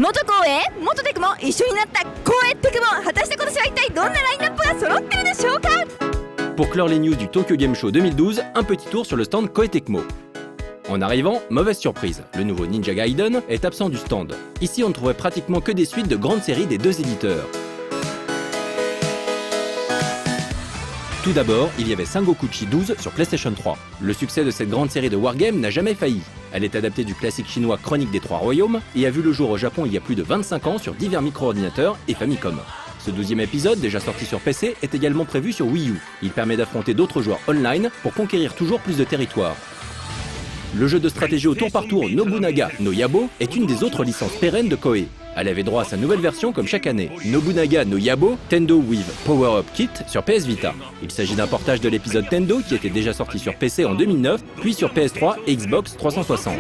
元光栄元テクも一緒になった光栄テクも果たして今年は一体どんなラインナップが揃ってるでしょうか。 Pour clore les news du Tokyo Game Show 2012, un petit tour sur le stand Koei Tecmo. En arrivant, mauvaise surprise, le nouveau Ninja Gaiden est absent du stand. Ici, on ne trouvait pratiquement que des suites de grandes séries des deux éditeurs. Tout d'abord, il y avait Sangokuchi 12 sur PlayStation 3. Le succès de cette grande série de wargames n'a jamais failli. Elle est adaptée du classique chinois Chronique des Trois Royaumes et a vu le jour au Japon il y a plus de 25 ans sur divers micro-ordinateurs et Famicom. Ce 12e épisode, déjà sorti sur PC, est également prévu sur Wii U. Il permet d'affronter d'autres joueurs online pour conquérir toujours plus de territoires. Le jeu de stratégie au tour par tour Nobunaga no Yabo est une des autres licences pérennes de Koei. Elle avait droit à sa nouvelle version comme chaque année, Nobunaga no Yabo Tendo with Power Up Kit sur PS Vita. Il s'agit d'un portage de l'épisode Tendo qui était déjà sorti sur PC en 2009, puis sur PS3 et Xbox 360.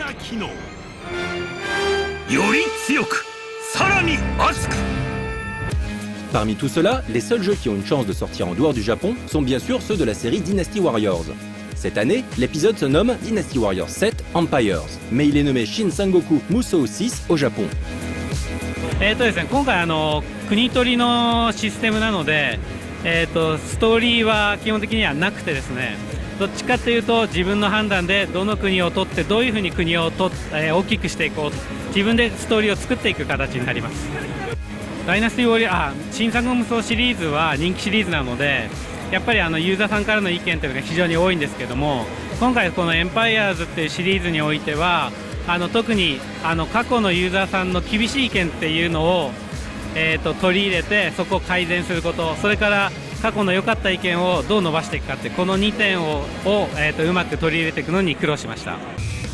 Parmi tout cela, les seuls jeux qui ont une chance de sortir en dehors du Japon sont bien sûr ceux de la série Dynasty Warriors. Cette année, l'épisode se nomme Dynasty Warriors 7 Empires, mais il est nommé Shin Sangoku Musou 6 au Japon. ですね、今回国取りのシステムなので、ストーリーは基本的にはなくてですね、どっちかというと自分の判断でどの国を取ってどういうふうに国を大きくしていこう、自分でストーリーを作っていく形になります。ダイナスティウォリア新作無双シリーズは人気シリーズなので、やっぱりユーザーさんからの意見というのが非常に多いんですけども、今回このエンパイアーズっていうシリーズにおいては特に過去のユーザーさんの厳しい意見っていうのを、取り入れてそこを改善すること、それから過去の良かった意見をどう伸ばしていくかって、この2点をうまく取り入れていくのに苦労しました。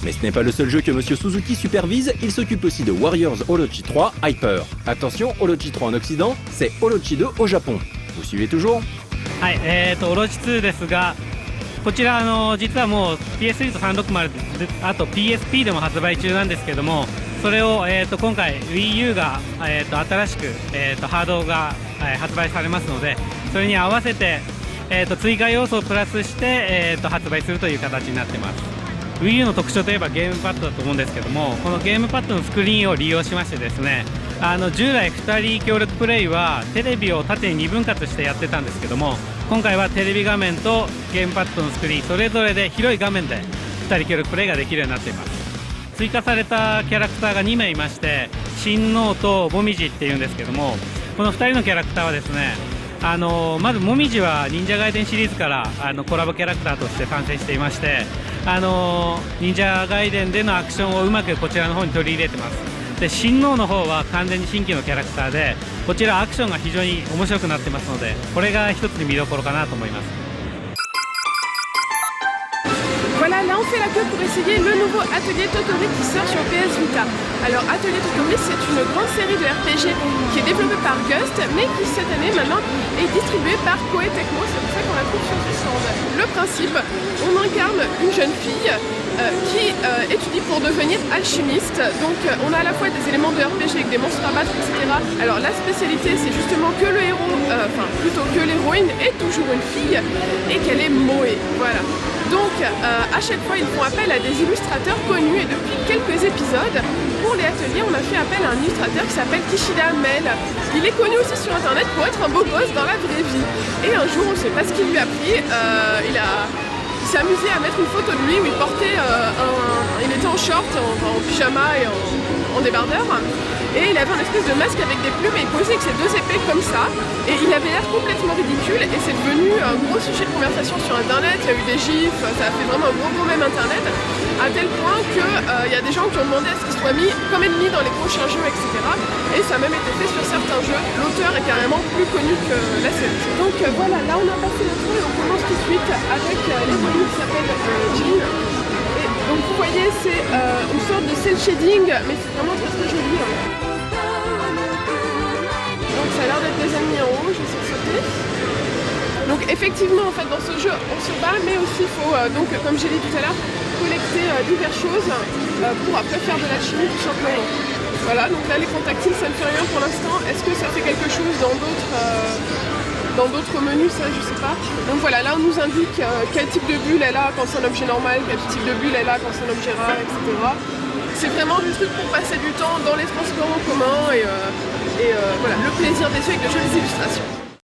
Mais ce n'est pas le seul jeu que Monsieur Suzuki supervise, il s'occupe aussi de Warriors Orochi 3 Hyper. Attention, Orochi 3 en Occident, c'est Orochi 2 au Japon. Vous suivez toujours? はい、オロチ2ですが、こちら実はもう PS3 と360あと PSP でも発売中なんですけども、それを、今回 Wii U が、新しく、ハードが、発売されますので、それに合わせて、追加要素をプラスして、発売するという形になっています。 Wii U の特徴といえばゲームパッドだと思うんですけども、このゲームパッドのスクリーンを利用しましてですね、従来2人協力プレイはテレビを縦に2分割してやってたんですけども、今回はテレビ画面とゲームパッドのスクリーンそれぞれで広い画面で2人協力プレイができるようになっています。追加されたキャラクターが2名いまして、親王ともみじっていうんですけども、この2人のキャラクターはですね、まずもみじは忍者ガイデンシリーズからコラボキャラクターとして参戦していまして、忍者ガイデンでのアクションをうまくこちらの方に取り入れてます。で親王の方は完全に新規のキャラクターで、こちらアクションが非常に面白くなってますので、これが一つの見どころかなと思います。 Voilà, là on fait la queue pour essayer le nouveau Atelier Totori qui sort sur PS Vita. Alors Atelier Totori, c'est une grande série de RPG qui est développée par Gust, mais qui cette année maintenant est distribuée par Koei Tecmo, c'est pour ça qu'on la trouve sur ce stand. Le principe, on incarne une jeune fille qui étudie pour devenir alchimiste. Donc on a à la fois des éléments de RPG avec des monstres à battre, etc. Alors la spécialité, c'est justement que le héros, enfin plutôt que l'héroïne est toujours une fille et qu'elle est moe. Voilà. Donc à chaque fois ils font appel à des illustrateurs connus, et depuis quelques épisodes, pour les ateliers on a fait appel à un illustrateur qui s'appelle Kishida Mel. Il est connu aussi sur internet pour être un beau gosse dans la vraie vie. Et un jour, on ne sait pas ce qu'il lui a pris, il s'est amusé à mettre une photo de lui où il portait il était en short, en pyjama et en débardeur. Et il avait un espèce de masque avec des plumes et il posait avec ses deux épées comme ça. Et il avait l'air complètement ridicule et c'est devenu un gros sujet de conversation sur internet. Il y a eu des gifs, ça a fait vraiment un gros mème internet. À tel point qu'il y a des gens qui ont demandé à ce qu'il soit mis comme ennemi dans les prochains jeux, etc. Et ça a même été fait sur certains jeux. L'auteur est carrément plus connu que la série. Donc voilà, là on a passé le tour et on commence tout de suite avec l'héroïne qui s'appelle Jean. Et donc vous voyez, c'est une sorte de cel shading, mais c'est vraiment très très joli. Donc ça a l'air d'être des ennemis en haut, je vais essayer de sauter. Donc effectivement en fait dans ce jeu on se bat, mais aussi il faut donc comme j'ai dit tout à l'heure collecter diverses choses pour après faire de l'alchimie tout simplement. Voilà, donc là les contactiles ça ne fait rien pour l'instant. Est-ce que ça fait quelque chose dans d'autres menus, ça je sais pas. Donc voilà, là on nous indique quel type de bulle elle a quand c'est un objet normal, quel type de bulle elle a quand c'est un objet rare, etc. c'est vraiment le truc pour passer du temps dans les transports en commun et voilà, le plaisir des yeux avec de jolies illustrations.